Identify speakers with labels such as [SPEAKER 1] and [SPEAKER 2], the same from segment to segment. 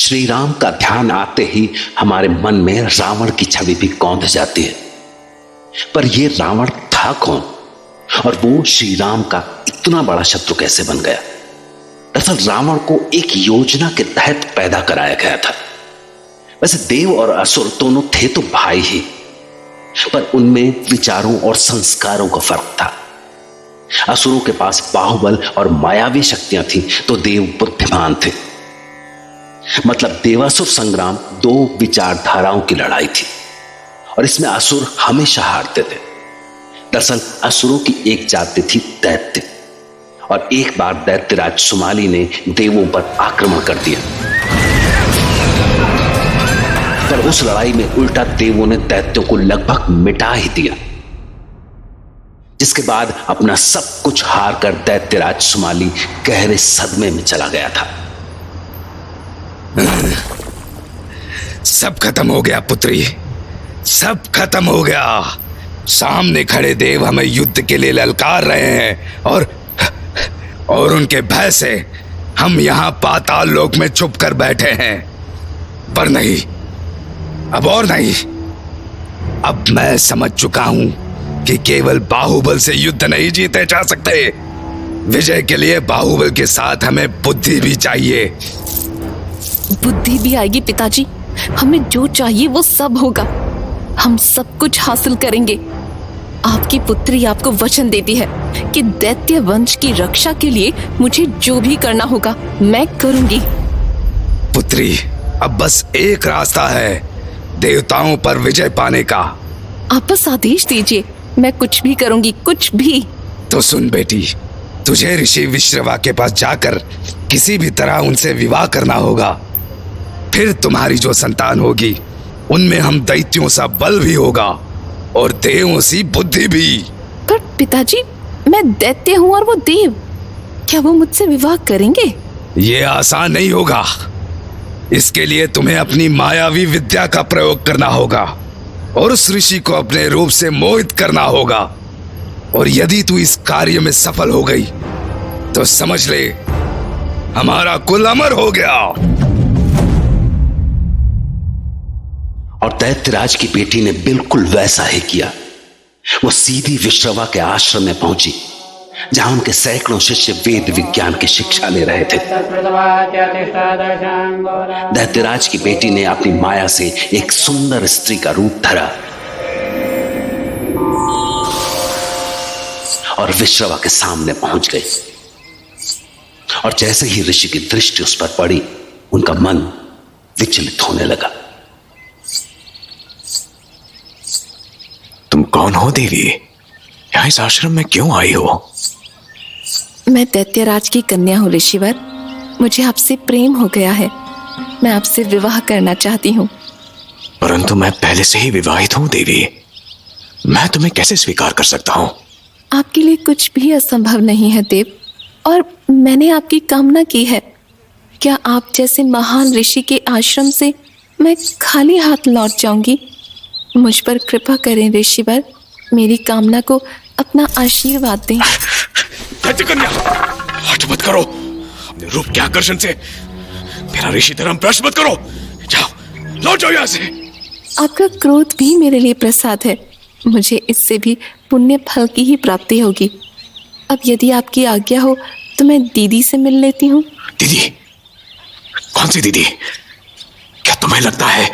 [SPEAKER 1] श्री राम का ध्यान आते ही हमारे मन में रावण की छवि भी कौंध जाती है। पर यह रावण था कौन और वो श्री राम का इतना बड़ा शत्रु कैसे बन गया? दरअसल रावण को एक योजना के तहत पैदा कराया गया था। वैसे देव और असुर दोनों थे तो भाई ही, पर उनमें विचारों और संस्कारों का फर्क था। असुरों के पास बाहुबल और मायावी शक्तियां थी तो देव बुद्धिमान थे। मतलब देवासुर संग्राम दो विचारधाराओं की लड़ाई थी और इसमें असुर हमेशा हारते थे। दरअसल असुरों की एक जाति थी दैत्य, और एक बार दैत्यराज सुमाली ने देवों पर आक्रमण कर दिया, पर उस लड़ाई में उल्टा देवों ने दैत्यों को लगभग मिटा ही दिया, जिसके बाद अपना सब कुछ हार कर दैत्यराज सुमाली गहरे सदमे में चला गया था।
[SPEAKER 2] सब खत्म हो गया पुत्री, सब खत्म हो गया। सामने खड़े देव हमें युद्ध के लिए ललकार रहे हैं और उनके भय से हम यहां पाताल लोक में छुप कर बैठे हैं। पर नहीं, अब और नहीं। अब मैं समझ चुका हूं कि केवल बाहुबल से युद्ध नहीं जीते जा सकते। विजय के लिए बाहुबल के साथ हमें बुद्धि भी चाहिए।
[SPEAKER 3] बुद्धि भी आएगी पिताजी, हमें जो चाहिए वो सब होगा। हम सब कुछ हासिल करेंगे। आपकी पुत्री आपको वचन देती है कि दैत्य वंश की रक्षा के लिए मुझे जो भी करना होगा मैं करूंगी।
[SPEAKER 2] पुत्री, अब बस एक रास्ता है देवताओं पर विजय पाने का।
[SPEAKER 3] आप बस आदेश दीजिए, मैं कुछ भी करूंगी, कुछ भी।
[SPEAKER 2] तो सुन बेटी, तुझे ऋषि विश्रवा के पास जाकर किसी भी तरह उनसे विवाह करना होगा। फिर तुम्हारी जो संतान होगी उनमें हम दैत्यों सा बल भी होगा और देवों सी बुद्धि भी।
[SPEAKER 3] पर पिताजी, मैं दैत्य हूँ और वो देव, क्या वो मुझसे विवाह करेंगे?
[SPEAKER 2] ये आसान नहीं होगा। इसके लिए तुम्हें अपनी मायावी विद्या का प्रयोग करना होगा और उस ऋषि को अपने रूप से मोहित करना होगा। और यदि तू इस कार्य में सफल हो गई तो समझ ले हमारा कुल अमर हो गया।
[SPEAKER 1] और दैत्यराज की बेटी ने बिल्कुल वैसा ही किया। वो सीधी विश्रवा के आश्रम में पहुंची, जहां उनके सैकड़ों शिष्य वेद विज्ञान की शिक्षा ले रहे थे। दैत्यराज की बेटी ने अपनी माया से एक सुंदर स्त्री का रूप धरा और विश्रवा के सामने पहुंच गई। और जैसे ही ऋषि की दृष्टि उस पर पड़ी, उनका मन विचलित होने लगा।
[SPEAKER 4] तुम कौन हो देवी? यहाँ इस आश्रम में क्यों आई हो?
[SPEAKER 3] मैं दैत्यराज की कन्या हूँ ऋषिवर। मुझे आपसे प्रेम हो गया है। मैं आपसे विवाह करना चाहती हूँ।
[SPEAKER 4] परंतु मैं पहले से ही विवाहित हूँ देवी। मैं तुम्हें कैसे स्वीकार कर सकता हूँ?
[SPEAKER 3] आपके लिए कुछ भी असंभव नहीं है देव, और मैंने आपकी कामना की है। क्या आप जैसे महान ऋषि के आश्रम से मैं खाली हाथ लौट जाऊंगी? मुझ पर कृपा करें ऋषिवर, मेरी कामना को अपना आशीर्वाद दें।
[SPEAKER 4] कन्या, हट मत करो। अपने रूप के आकर्षण से मेरा ऋषि धर्म भ्रष्ट मत करो। जाओ, लौट जाओ यहाँ से।
[SPEAKER 3] आपका क्रोध भी मेरे लिए प्रसाद है। मुझे इससे भी पुण्य फल की ही प्राप्ति होगी। अब यदि आपकी आज्ञा हो तो मैं दीदी से मिल लेती हूँ।
[SPEAKER 4] दीदी? कौन सी दीदी? क्या तुम्हें लगता है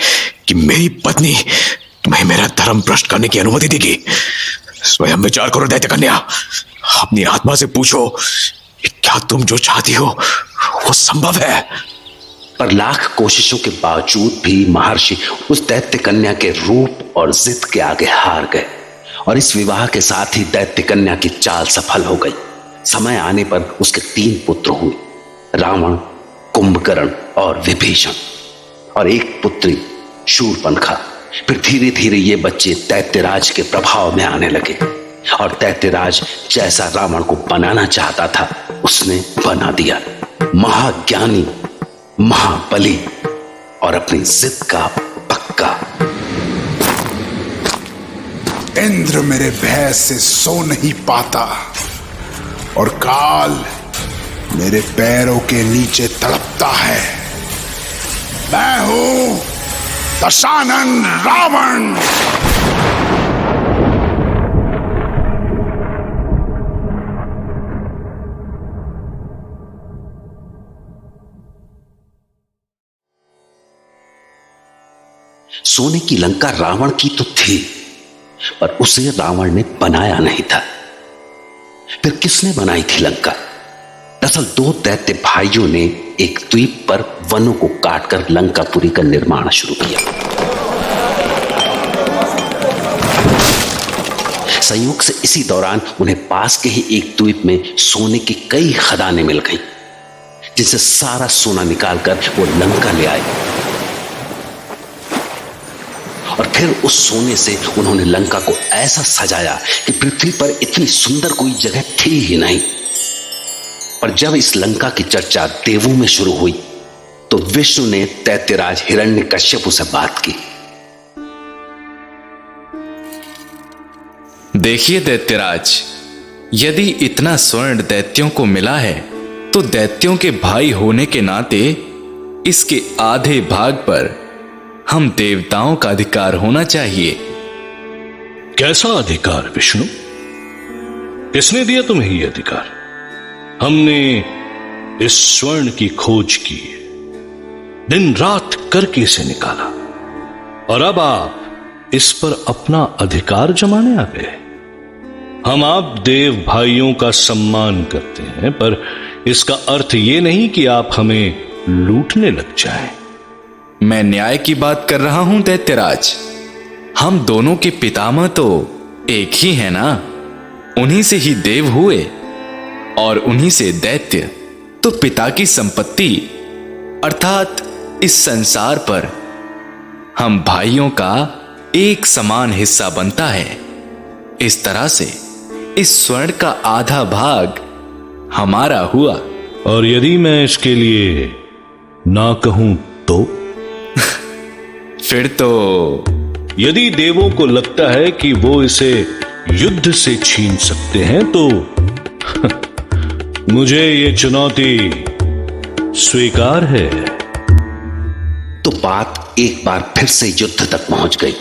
[SPEAKER 4] कि मेरी पत्नी तुम्हें मेरा धर्म भ्रष्ट करने की अनुमति देगी? स्वयं विचार करो दैत्य कन्या। अपनी आत्मा से पूछो कि क्या तुम जो चाहती हो वो संभव है?
[SPEAKER 1] पर लाख कोशिशों के बावजूद भी महर्षि उस दैत्य कन्या के रूप और जिद के आगे हार गए, और इस विवाह के साथ ही दैत्य कन्या की चाल सफल हो गई। समय आने पर उसके 3 पुत्र हुए, रावण, कुंभकर्ण और विभीषण, और एक पुत्री शूर्पणखा। फिर धीरे धीरे ये बच्चे दैत्यराज के प्रभाव में आने लगे, और दैत्यराज जैसा रावण को बनाना चाहता था उसने बना दिया। महाज्ञानी, महाबली और अपनी जिद का पक्का।
[SPEAKER 5] इंद्र मेरे भय से सो नहीं पाता और काल मेरे पैरों के नीचे तड़पता है। दशानन रावण।
[SPEAKER 1] सोने की लंका रावण की तो थी, पर उसे रावण ने बनाया नहीं था। फिर किसने बनाई थी लंका? दरअसल दो दैत्य भाइयों ने एक द्वीप पर वनों को काटकर लंकापुरी का निर्माण शुरू किया। संयोग से इसी दौरान उन्हें पास के ही एक द्वीप में सोने की कई खदानें मिल गईं, जिनसे सारा सोना निकालकर वो लंका ले आए। और फिर उस सोने से उन्होंने लंका को ऐसा सजाया कि पृथ्वी पर इतनी सुंदर कोई जगह थी ही नहीं। पर जब इस लंका की चर्चा देवों में शुरू हुई तो विष्णु ने दैत्यराज हिरण्यकश्यप से बात की।
[SPEAKER 6] देखिए दैत्यराज, यदि इतना स्वर्ण दैत्यों को मिला है तो दैत्यों के भाई होने के नाते इसके आधे भाग पर हम देवताओं का अधिकार होना चाहिए।
[SPEAKER 7] कैसा अधिकार विष्णु? किसने दिया तुम्हें यह अधिकार? हमने इस स्वर्ण की खोज की, दिन रात करके इसे निकाला, और अब आप इस पर अपना अधिकार जमाने आ गए। हम आप देव भाइयों का सम्मान करते हैं, पर इसका अर्थ यह नहीं कि आप हमें लूटने लग जाएं।
[SPEAKER 6] मैं न्याय की बात कर रहा हूं दैत्यराज। हम दोनों के पितामह तो एक ही है ना, उन्हीं से ही देव हुए और उन्हीं से दैत्य। तो पिता की संपत्ति अर्थात इस संसार पर हम भाइयों का एक समान हिस्सा बनता है। इस तरह से इस स्वर्ण का आधा भाग हमारा हुआ।
[SPEAKER 7] और यदि मैं इसके लिए ना कहूं तो?
[SPEAKER 6] फिर तो
[SPEAKER 7] यदि देवों को लगता है कि वो इसे युद्ध से छीन सकते हैं तो मुझे ये चुनौती स्वीकार है।
[SPEAKER 1] तो बात एक बार फिर से युद्ध तक पहुंच गई।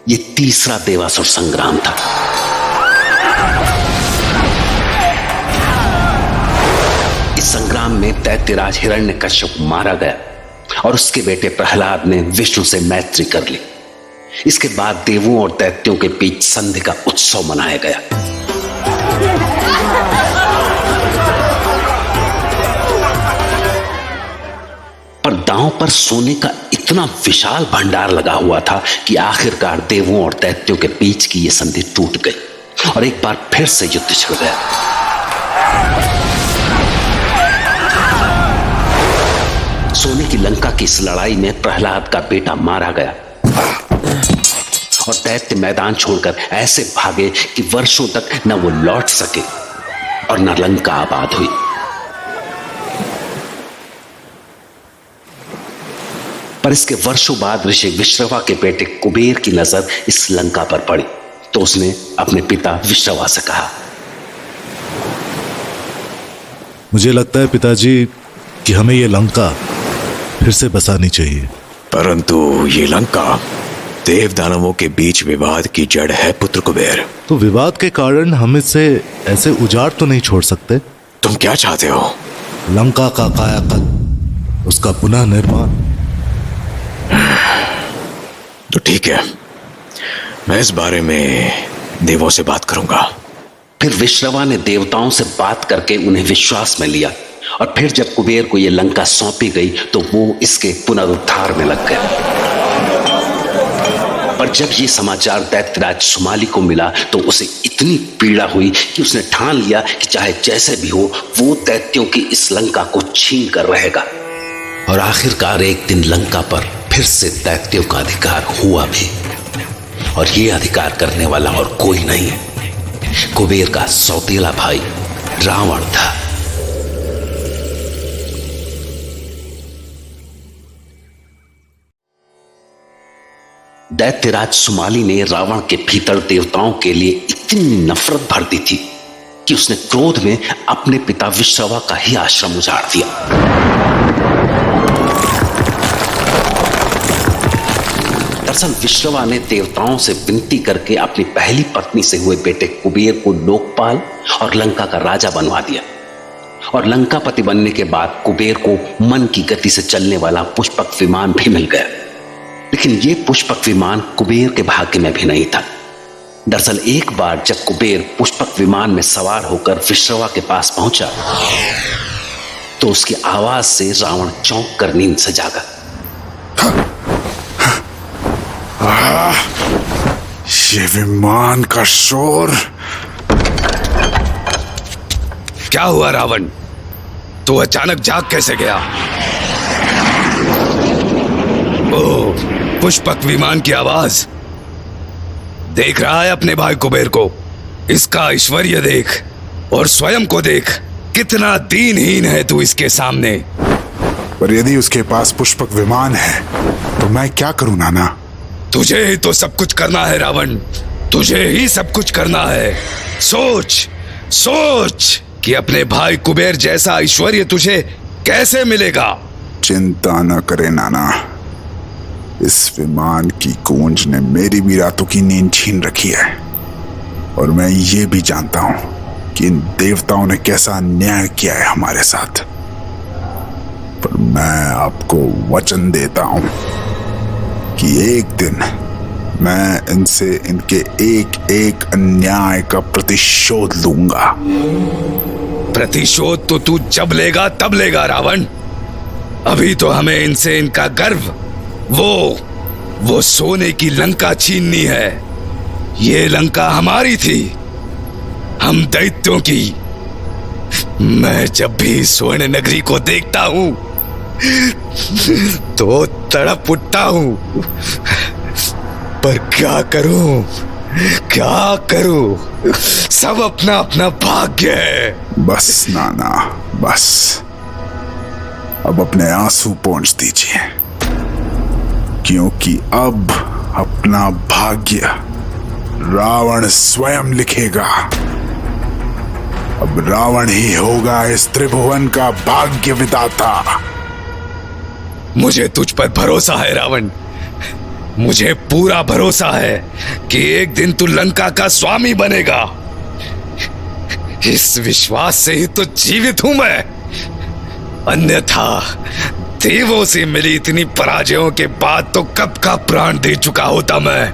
[SPEAKER 1] ये तीसरा देवासुर संग्राम था। इस संग्राम में दैत्यराज हिरण्यकश्यप मारा गया और उसके बेटे प्रहलाद ने विष्णु से मैत्री कर ली। इसके बाद देवों और दैत्यों के बीच संधि का उत्सव मनाया गया। पर दांव पर सोने का इतना विशाल भंडार लगा हुआ था कि आखिरकार देवों और दैत्यों के बीच की यह संधि टूट गई और एक बार फिर से युद्ध छिड़ गया। सोने की लंका की इस लड़ाई में प्रहलाद का बेटा मारा गया और दैत्य मैदान छोड़कर ऐसे भागे कि वर्षों तक न वो लौट सके और न लंका आबाद हुई। पर इसके वर्षों बाद ऋषि विश्रवा के बेटे कुबेर की नजर इस लंका पर पड़ी तो उसने अपने पिता विश्रवा से कहा,
[SPEAKER 8] मुझे लगता है पिताजी कि हमें ये लंका फिर से बसानी चाहिए।
[SPEAKER 4] परंतु ये लंका देव दानवों के बीच विवाद की जड़ है पुत्र कुबेर।
[SPEAKER 8] तो विवाद के कारण हम इसे ऐसे उजाड़ तो नहीं छोड़ सकते।
[SPEAKER 4] तुम क्या चाहते हो?
[SPEAKER 8] लंका का कायाकल्प, उसका पुनः निर्माण।
[SPEAKER 4] तो ठीक है, मैं इस बारे में देवों से बात करूंगा।
[SPEAKER 1] फिर विश्रवा ने देवताओं से बात करके उन्हें विश्वास में लिया और फिर जब कुबेर को यह लंका सौंपी गई तो वो इसके पुनरुद्धार में लग गया। पर जब ये समाचार दैत्यराज सुमाली को मिला तो उसे इतनी पीड़ा हुई कि उसने ठान लिया कि चाहे जैसे भी हो वो दैत्यों की इस लंका को छीन कर रहेगा। और आखिरकार एक दिन लंका पर फिर से दैत्यों का अधिकार हुआ भी, और ये अधिकार करने वाला और कोई नहीं, कुबेर का सौतेला भाई रावण था। दैत्यराज सुमाली ने रावण के भीतर देवताओं के लिए इतनी नफरत भर दी थी कि उसने क्रोध में अपने पिता विश्रवा का ही आश्रम उजाड़ दिया। दरअसल विश्रवा ने देवताओं से विनती करके अपनी पहली पत्नी से हुए बेटे कुबेर को लोकपाल और लंका का राजा बनवा दिया। और लंकापति बनने के बाद कुबेर को मन की गति से चलने वाला पुष्पक विमान भी मिल गया। लेकिन यह पुष्पक विमान कुबेर के भाग्य में भी नहीं था। दरअसल एक बार जब कुबेर पुष्पक विमान में सवार होकर विश्रवा के पास पहुंचा तो उसकी आवाज से रावण चौंक कर नींद से जागा।
[SPEAKER 5] ये विमान का शोर।
[SPEAKER 2] क्या हुआ रावण, तू अचानक जाग कैसे गया? ओह, पुष्पक विमान की आवाज। देख रहा है अपने भाई कुबेर को, इसका ऐश्वर्य देख और स्वयं को देख, कितना दीनहीन है तू इसके सामने।
[SPEAKER 5] पर यदि उसके पास पुष्पक विमान है तो मैं क्या करूं नाना?
[SPEAKER 2] तुझे ही तो सब कुछ करना है रावण, तुझे ही सब कुछ करना है। सोच सोच कि अपने भाई कुबेर जैसा ऐश्वर्य तुझे कैसे मिलेगा।
[SPEAKER 5] चिंता न करे नाना, इस विमान की गूंज ने मेरी भी रातों की नींद छीन रखी है। और मैं ये भी जानता हूं कि इन देवताओं ने कैसा अन्याय किया है हमारे साथ। पर मैं आपको वचन देता हूं कि एक दिन मैं इनसे इनके एक एक अन्याय का प्रतिशोध लूंगा।
[SPEAKER 2] प्रतिशोध तो तू जब लेगा तब लेगा रावण। अभी तो हमें इनसे इनका गर्व, वो सोने की लंका छीननी है। ये लंका हमारी थी, हम दैत्यों की। मैं जब भी स्वर्ण नगरी को देखता हूं तो तड़प उठता हूं, पर क्या करूं, सब अपना अपना भाग्य है।
[SPEAKER 5] बस नाना, बस अब अपने आंसू पोंछ दीजिए, क्योंकि अब अपना भाग्य रावण स्वयं लिखेगा। अब रावण ही होगा इस त्रिभुवन का भाग्य विधाता।
[SPEAKER 2] मुझे तुझ पर भरोसा है रावण, मुझे पूरा भरोसा है कि एक दिन तू लंका का स्वामी बनेगा। इस विश्वास से ही तो जीवित हूं मैं, अन्यथा देवों से मिली इतनी पराजयों के बाद तो कब का प्राण दे चुका होता मैं।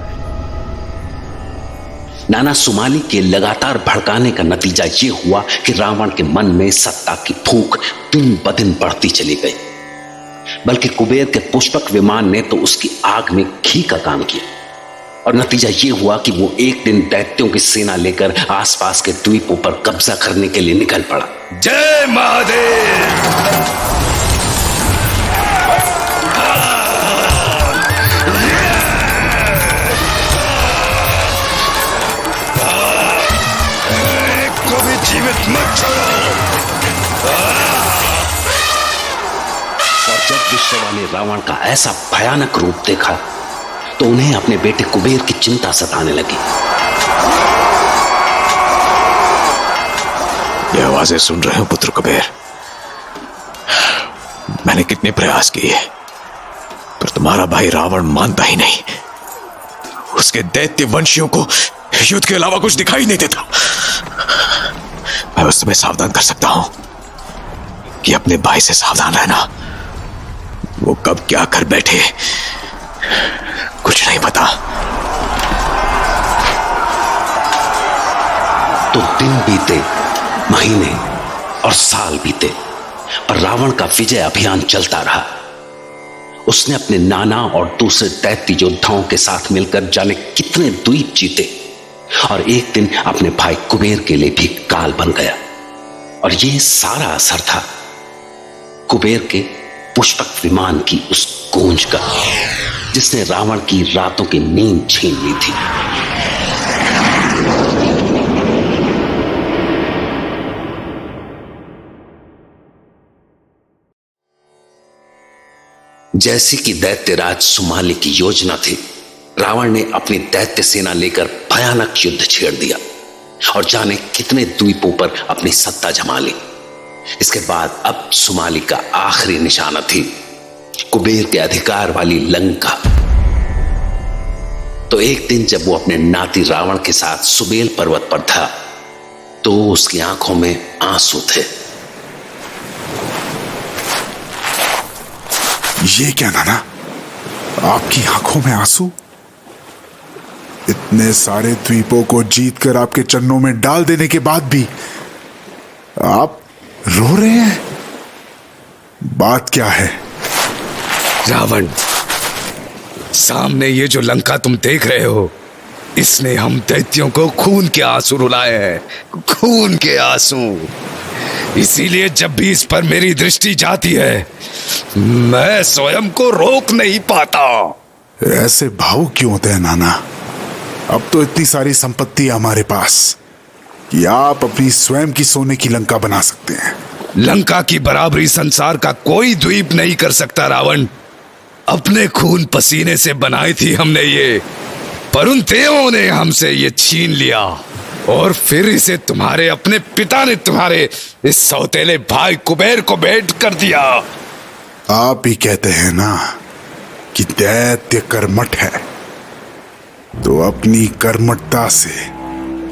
[SPEAKER 1] नाना सुमाली के लगातार भड़काने का नतीजा ये हुआ कि रावण के मन में सत्ता की भूख दिन ब दिन बढ़ती चली गई। बल्कि कुबेर के पुष्पक विमान ने तो उसकी आग में घी का काम किया। और नतीजा ये हुआ कि वो एक दिन दैत्यों की सेना लेकर आसपास के द्वीपों पर कब्जा करने के लिए निकल पड़ा।
[SPEAKER 2] जय महादेव। जीवित मत छोड़ो।
[SPEAKER 1] और जब विश्रवा ने रावण का ऐसा भयानक रूप देखा तो उन्हें अपने बेटे कुबेर की चिंता सताने लगी।
[SPEAKER 4] ये आवाजें सुन रहे हो पुत्र कुबेर? मैंने कितने प्रयास किए पर तुम्हारा भाई रावण मानता ही नहीं। उसके दैत्य वंशियों को युद्ध के अलावा कुछ दिखाई नहीं देता। मैं बस तुम्हें सावधान कर सकता हूं कि अपने भाई से सावधान रहना। वो कब क्या कर बैठे कुछ नहीं पता।
[SPEAKER 1] तो दिन बीते, महीने और साल बीते, पर रावण का विजय अभियान चलता रहा। उसने अपने नाना और दूसरे दैत्य योद्धाओं के साथ मिलकर जाने कितने द्वीप जीते और एक दिन अपने भाई कुबेर के लिए भी काल बन गया। और यह सारा असर था कुबेर के पुष्पक विमान की उस गूंज का, जिसने रावण की रातों की नींद छीन ली थी। जैसी कि दैत्यराज सुमाली की योजना थी, रावण ने अपनी दैत्य सेना लेकर भयानक युद्ध छेड़ दिया और जाने कितने द्वीपों पर अपनी सत्ता जमा ली। इसके बाद अब सुमाली का आखिरी निशाना थी कुबेर के अधिकार वाली लंका। तो एक दिन जब वो अपने नाती रावण के साथ सुबेल पर्वत पर था तो उसकी आंखों में आंसू थे।
[SPEAKER 5] ये क्या नाना, आपकी आंखों में आंसू? इतने सारे द्वीपों को जीतकर आपके चरणों में डाल देने के बाद भी आप रो रहे हैं? बात क्या है?
[SPEAKER 2] रावण, सामने ये जो लंका तुम देख रहे हो, इसने हम दैत्यों को खून के आंसू रुलाए हैं, खून के आंसू। इसीलिए जब भी इस पर मेरी दृष्टि जाती है मैं स्वयं को रोक नहीं पाता।
[SPEAKER 5] ऐसे भावुक क्यों होते हैं नाना? अब तो इतनी सारी संपत्ति है हमारे पास कि आप अपनी स्वयं की सोने की लंका बना सकते हैं।
[SPEAKER 2] लंका की बराबरी संसार का कोई द्वीप नहीं कर सकता रावण। अपने खून पसीने से बनाई थी हमने ये, पर उन देवों ने हमसे ये छीन लिया और फिर इसे तुम्हारे अपने पिता ने तुम्हारे इस सौतेले भाई कुबेर को भेंट कर दिया।
[SPEAKER 5] आप ही कहते हैं ना कि दैत्य कर्मठ है, तो अपनी कर्मठता से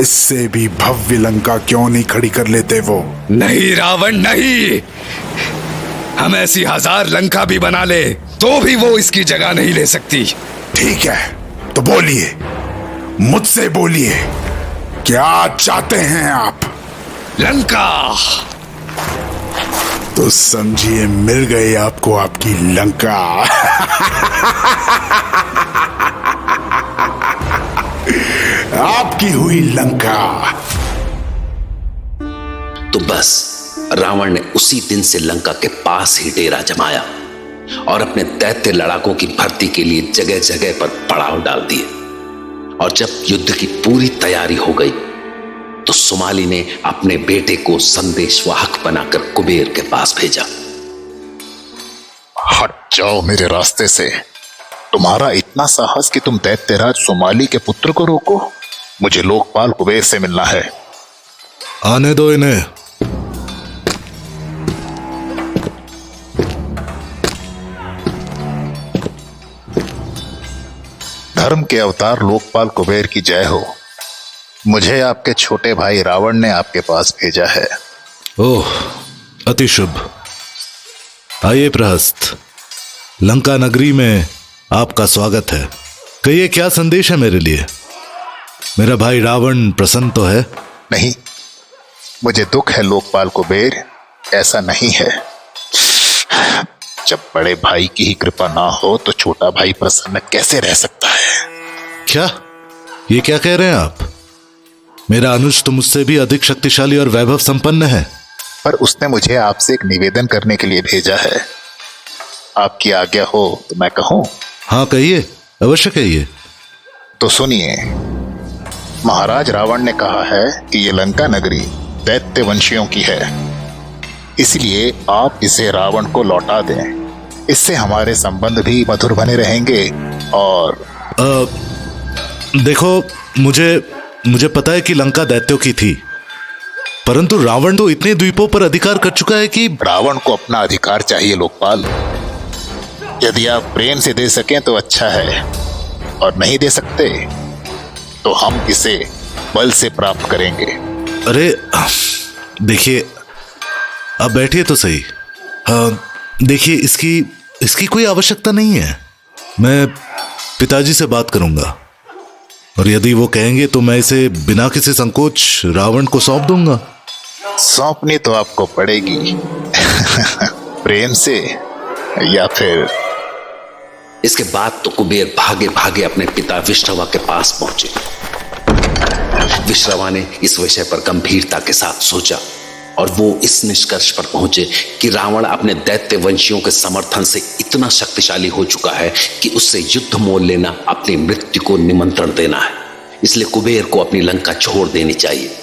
[SPEAKER 5] इससे भी भव्य लंका क्यों नहीं खड़ी कर लेते वो?
[SPEAKER 2] नहीं रावण नहीं, हम ऐसी 1000 लंका भी बना ले तो भी वो इसकी जगह नहीं ले सकती।
[SPEAKER 5] ठीक है, तो बोलिए, मुझसे बोलिए, क्या चाहते हैं आप?
[SPEAKER 2] लंका।
[SPEAKER 5] तो समझिए मिल गई आपको आपकी लंका। आपकी हुई लंका।
[SPEAKER 1] तो बस रावण ने उसी दिन से लंका के पास ही डेरा जमाया और अपने दैत्य लड़ाकों की भर्ती के लिए जगह जगह पर पड़ाव डाल दिए। और जब युद्ध की पूरी तैयारी हो गई तो सुमाली ने अपने बेटे को संदेशवाहक बनाकर कुबेर के पास भेजा।
[SPEAKER 9] हट जाओ मेरे रास्ते से। तुम्हारा इतना साहस कि तुम दैत्यराज सुमाली के पुत्र को रोको? मुझे लोकपाल कुबेर से मिलना है।
[SPEAKER 8] आने दो इन्हें।
[SPEAKER 9] धर्म के अवतार लोकपाल कुबेर की जय हो। मुझे आपके छोटे भाई रावण ने आपके पास भेजा है।
[SPEAKER 8] ओह, अति शुभ। आइए प्रहस्त, लंका नगरी में आपका स्वागत है। कहिए, क्या संदेश है मेरे लिए? मेरा भाई रावण प्रसन्न तो है?
[SPEAKER 9] नहीं, मुझे दुख है लोकपाल कुबेर, ऐसा नहीं है। जब बड़े भाई की ही कृपा ना हो तो छोटा भाई प्रसन्न कैसे रह सकता है?
[SPEAKER 8] क्या? ये क्या कह रहे हैं आप? मेरा अनुज तो मुझसे भी अधिक शक्तिशाली और वैभव संपन्न है।
[SPEAKER 9] पर उसने मुझे आपसे एक निवेदन करने के लिए भेजा है। आपकी आज्ञा हो तो मैं कहूं?
[SPEAKER 8] हाँ कहिए, अवश्य कहिए।
[SPEAKER 9] तो सुनिए, महाराज रावण ने कहा है कि ये लंका नगरी दैत्य वंशियों की है, इसलिए आप इसे रावण को लौटा दें। इससे हमारे संबंध भी मधुर बने रहेंगे। और
[SPEAKER 8] देखो, मुझे पता है कि लंका दैत्यों की थी, परंतु रावण तो इतने द्वीपों पर अधिकार कर चुका है कि
[SPEAKER 9] रावण को अपना अधिकार चाहिए लोकपाल। यदि आप प्रेम से दे सकें तो अच्छा है, और नहीं दे सकते तो हम इसे बल से प्राप्त करेंगे।
[SPEAKER 8] अरे देखिए, आप बैठिए तो सही। देखिए, इसकी कोई आवश्यकता नहीं है। मैं पिताजी से बात करूंगा और यदि वो कहेंगे तो मैं इसे बिना किसी संकोच रावण को सौंप दूंगा।
[SPEAKER 9] सौंपनी तो आपको पड़ेगी। प्रेम से या फिर।
[SPEAKER 1] इसके बाद तो कुबेर भागे भागे अपने पिता विश्रवा के पास पहुंचे। विश्रवा ने इस विषय पर गंभीरता के साथ सोचा और वो इस निष्कर्ष पर पहुंचे कि रावण अपने दैत्य वंशियों के समर्थन से इतना शक्तिशाली हो चुका है कि उससे युद्ध मोल लेना अपनी मृत्यु को निमंत्रण देना है। इसलिए कुबेर को अपनी लंका छोड़ देनी चाहिए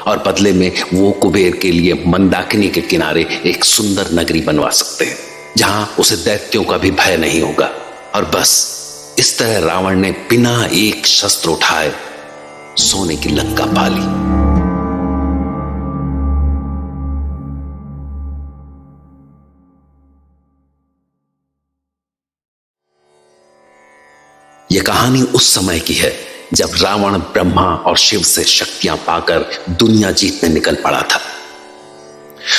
[SPEAKER 1] और बदले में वो कुबेर के लिए मंदाकिनी के किनारे एक सुंदर नगरी बनवा सकते हैं जहां उसे दैत्यों का भी भय नहीं होगा। और बस इस तरह रावण ने बिना एक शस्त्र उठाए सोने की लंका पाली। यह कहानी उस समय की है जब रावण ब्रह्मा और शिव से शक्तियां पाकर दुनिया जीतने निकल पड़ा था।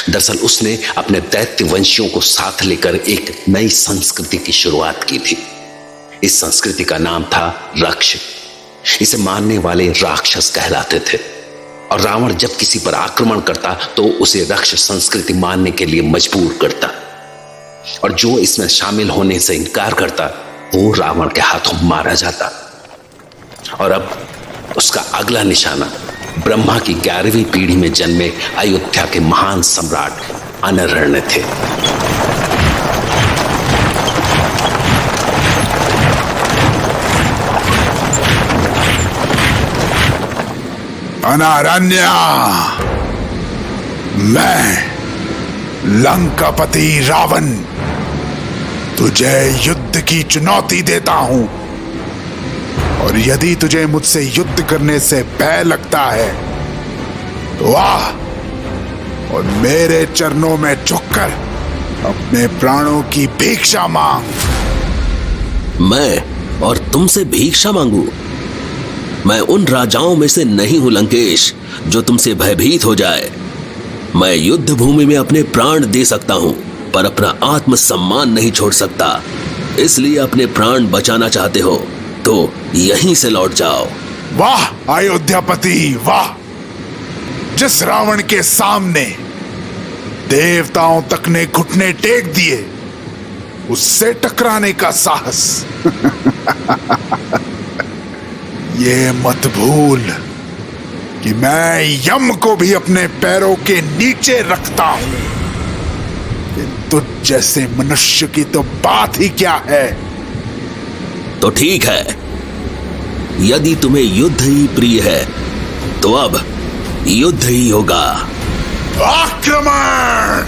[SPEAKER 1] दरअसल उसने अपने दैत्य वंशियों को साथ लेकर एक नई संस्कृति की शुरुआत की थी। इस संस्कृति का नाम था रक्ष। इसे मानने वाले राक्षस कहलाते थे और रावण जब किसी पर आक्रमण करता तो उसे रक्ष संस्कृति मानने के लिए मजबूर करता, और जो इसमें शामिल होने से इनकार करता वो रावण के हाथों मारा जाता। और अब उसका अगला निशाना ब्रह्मा की 11वीं पीढ़ी में जन्मे अयोध्या के महान सम्राट अनरण्य थे।
[SPEAKER 5] अनारण्य, मैं लंकापति रावण तुझे युद्ध की चुनौती देता हूं, और यदि तुझे मुझसे युद्ध करने से भय लगता है तो आ और मेरे चरणों में झुककर अपने प्राणों की भिक्षा मांग।
[SPEAKER 10] मैं और तुमसे भिक्षा मांगू? मैं उन राजाओं में से नहीं हूं लंकेश जो तुमसे भयभीत हो जाए। मैं युद्ध भूमि में अपने प्राण दे सकता हूं पर अपना आत्मसम्मान नहीं छोड़ सकता। इसलिए अपने प्राण बचाना चाहते हो तो यहीं से लौट जाओ।
[SPEAKER 5] वाह अयोध्यापति वाह, जिस रावण के सामने देवताओं तक ने घुटने टेक दिए उससे टकराने का साहस। ये मत भूल कि मैं यम को भी अपने पैरों के नीचे रखता हूं। तुझ जैसे मनुष्य की तो बात ही क्या है।
[SPEAKER 10] तो ठीक है, यदि तुम्हें युद्ध ही प्रिय है तो अब युद्ध ही होगा।
[SPEAKER 5] आक्रमण!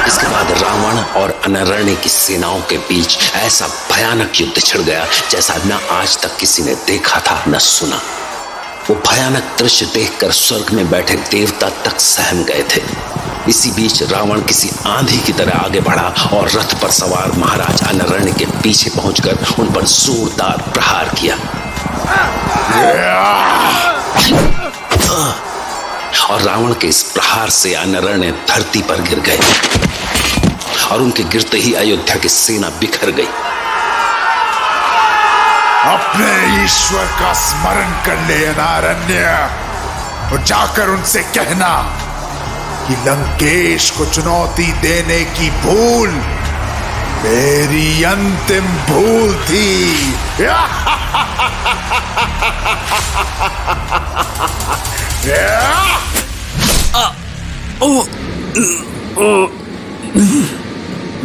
[SPEAKER 1] इसके बाद रावण और अनरण्य की सेनाओं के बीच ऐसा भयानक युद्ध छिड़ गया जैसा न आज तक किसी ने देखा था न सुना। वो भयानक दृश्य देखकर स्वर्ग में बैठे देवता तक सहम गए थे। इसी बीच रावण किसी आंधी की तरह आगे बढ़ा और रथ पर सवार महाराज अनरण्य के पीछे पहुंचकर उन पर जोरदार प्रहार किया। और रावण के इस प्रहार से अनरण्य धरती पर गिर गए और उनके गिरते ही अयोध्या की सेना बिखर गई।
[SPEAKER 5] अपने ईश्वर का स्मरण कर ले अनारण्य, और जाकर उनसे कहना कि लंकेश को चुनौती देने की भूल मेरी अंतिम भूल थी।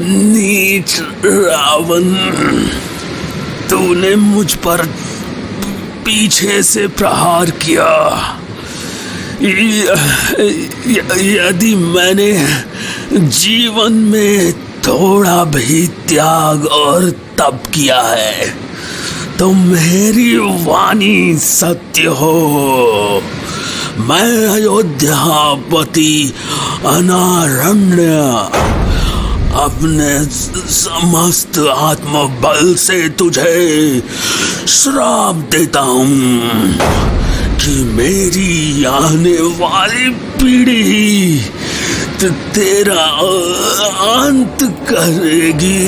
[SPEAKER 10] नीच रावण, तूने मुझ पर पीछे से प्रहार किया। यदि मैंने जीवन में थोड़ा भी त्याग और तप किया है तो मेरी वाणी सत्य हो। मैं अयोध्यापति अनारण्य अपने समस्त आत्मबल से तुझे श्राप देता हूं कि मेरी आने वाली पीढ़ी तेरा अंत करेगी।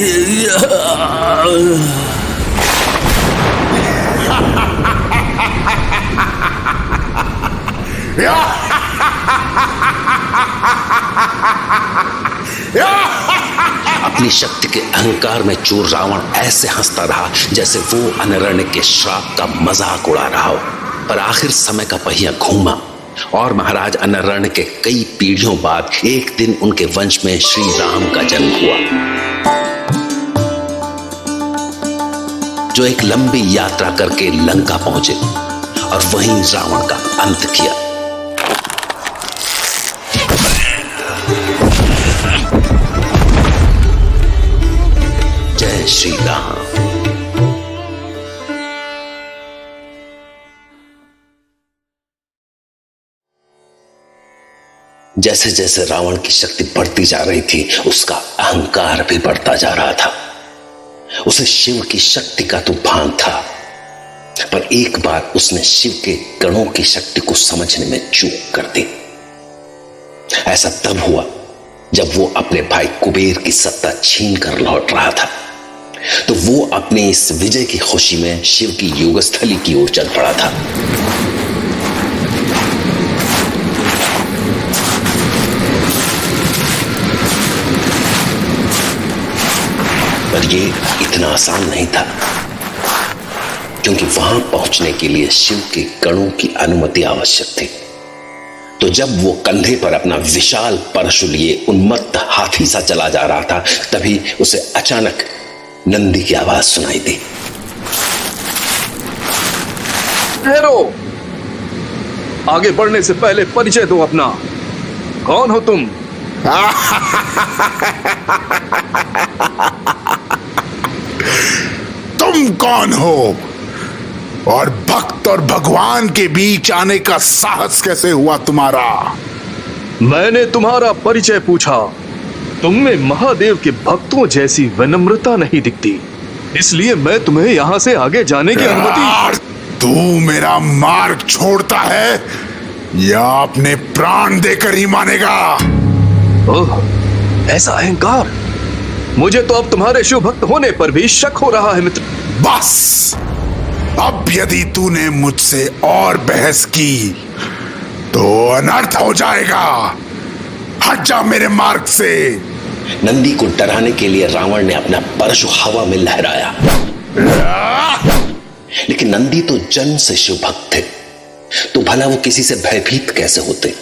[SPEAKER 1] अपनी शक्ति के अहंकार में चूर रावण ऐसे हंसता रहा जैसे वो अनरण्य के श्राप का मजाक उड़ा रहा हो। पर आखिर समय का पहिया घूमा और महाराज अनरण्य के कई पीढ़ियों बाद एक दिन उनके वंश में श्री राम का जन्म हुआ, जो एक लंबी यात्रा करके लंका पहुंचे और वहीं रावण का अंत किया। जय श्री राम। जैसे जैसे रावण की शक्ति बढ़ती जा रही थी, उसका अहंकार भी बढ़ता जा रहा था। उसे शिव की शक्ति का तो भान था, पर एक बार उसने शिव के गणों की शक्ति को समझने में चूक कर दी। ऐसा तब हुआ जब वो अपने भाई कुबेर की सत्ता छीन कर लौट रहा था। तो वो अपने इस विजय की खुशी में शिव की योगस्थली की ओर चल पड़ा था। पर ये इतना आसान नहीं था, क्योंकि वहां पहुंचने के लिए शिव के गणों की अनुमति आवश्यक थी। तो जब वो कंधे पर अपना विशाल परशु लिए उन्मत्त हाथी सा चला जा रहा था, तभी उसे अचानक नंदी की आवाज सुनाई दी।
[SPEAKER 11] ठहरो, आगे बढ़ने से पहले परिचय दो अपना। कौन हो तुम?
[SPEAKER 5] तुम कौन हो और भक्त और भगवान के बीच आने का साहस कैसे हुआ तुम्हारा?
[SPEAKER 11] मैंने तुम्हारा परिचय पूछा। तुम में महादेव के भक्तों जैसी विनम्रता नहीं दिखती, इसलिए मैं तुम्हें यहां से आगे जाने की अनुमति।
[SPEAKER 5] तू मेरा मार्ग छोड़ता है या अपने प्राण देकर ही मानेगा?
[SPEAKER 11] ओह, ऐसा अहंकार! मुझे तो अब तुम्हारे शिव भक्त होने पर भी शक हो रहा है मित्र।
[SPEAKER 5] बस, अब यदि तूने मुझसे और बहस की तो अनर्थ हो जाएगा। हट जा मेरे मार्ग से।
[SPEAKER 1] नंदी को डराने के लिए रावण ने अपना परशु हवा में लहराया, लेकिन नंदी तो जन्म से शिव भक्त थे, तो भला वो किसी से भयभीत कैसे होते?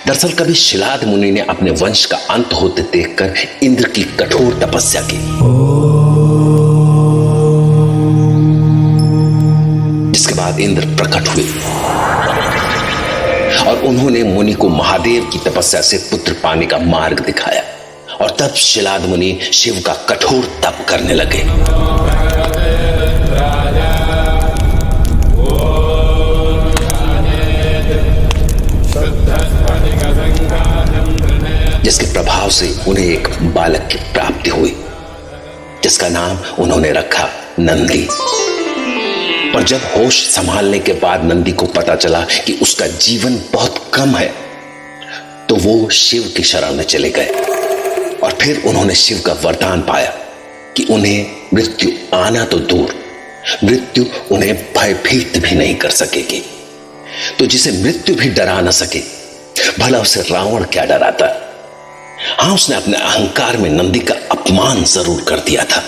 [SPEAKER 1] दरअसल कभी शिलाद मुनि ने अपने वंश का अंत होते देखकर इंद्र की कठोर तपस्या की, जिसके बाद इंद्र प्रकट हुए और उन्होंने मुनि को महादेव की तपस्या से पुत्र पाने का मार्ग दिखाया। और तब शिलाद मुनि शिव का कठोर तप करने लगे। जिसके प्रभाव से उन्हें एक बालक की प्राप्ति हुई, जिसका नाम उन्होंने रखा नंदी। पर जब होश संभालने के बाद नंदी को पता चला कि उसका जीवन बहुत कम है, तो वो शिव की शरण में चले गए और फिर उन्होंने शिव का वरदान पाया कि उन्हें मृत्यु आना तो दूर, मृत्यु उन्हें भयभीत भी नहीं कर सकेगी। तो जिसे मृत्यु भी डरा न सके, भला उसे रावण क्या डराता? हां, उसने अपने अहंकार में नंदी का अपमान जरूर कर दिया था।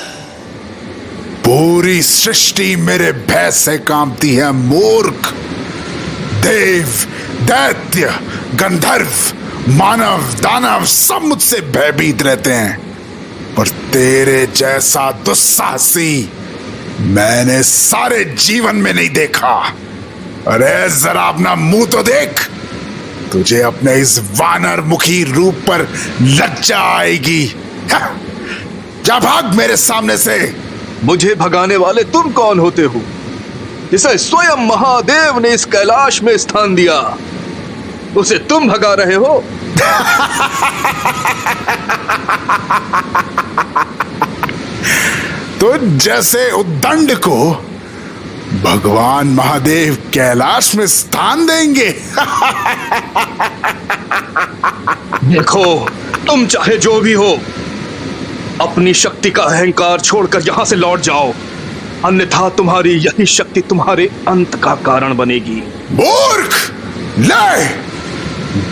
[SPEAKER 5] पूरी सृष्टि मेरे भय से कांपती है मूर्ख। देव, दैत्य, गंधर्व, मानव, दानव सब मुझसे भयभीत रहते हैं, पर तेरे जैसा दुस्साहसी मैंने सारे जीवन में नहीं देखा। अरे जरा अपना मुंह तो देख, तुझे अपने इस वानर मुखी रूप पर लज्जा आएगी। जा भाग मेरे सामने से।
[SPEAKER 11] मुझे भगाने वाले तुम कौन होते हो, जिसे स्वयं महादेव ने इस कैलाश में स्थान दिया? उसे तुम भगा रहे हो?
[SPEAKER 5] तो जैसे उद्दंड को भगवान महादेव कैलाश में स्थान देंगे?
[SPEAKER 11] देखो, तुम चाहे जो भी हो, अपनी शक्ति का अहंकार छोड़कर यहां से लौट जाओ, अन्यथा तुम्हारी यही शक्ति तुम्हारे अंत का कारण बनेगी।
[SPEAKER 5] मूर्ख, ले,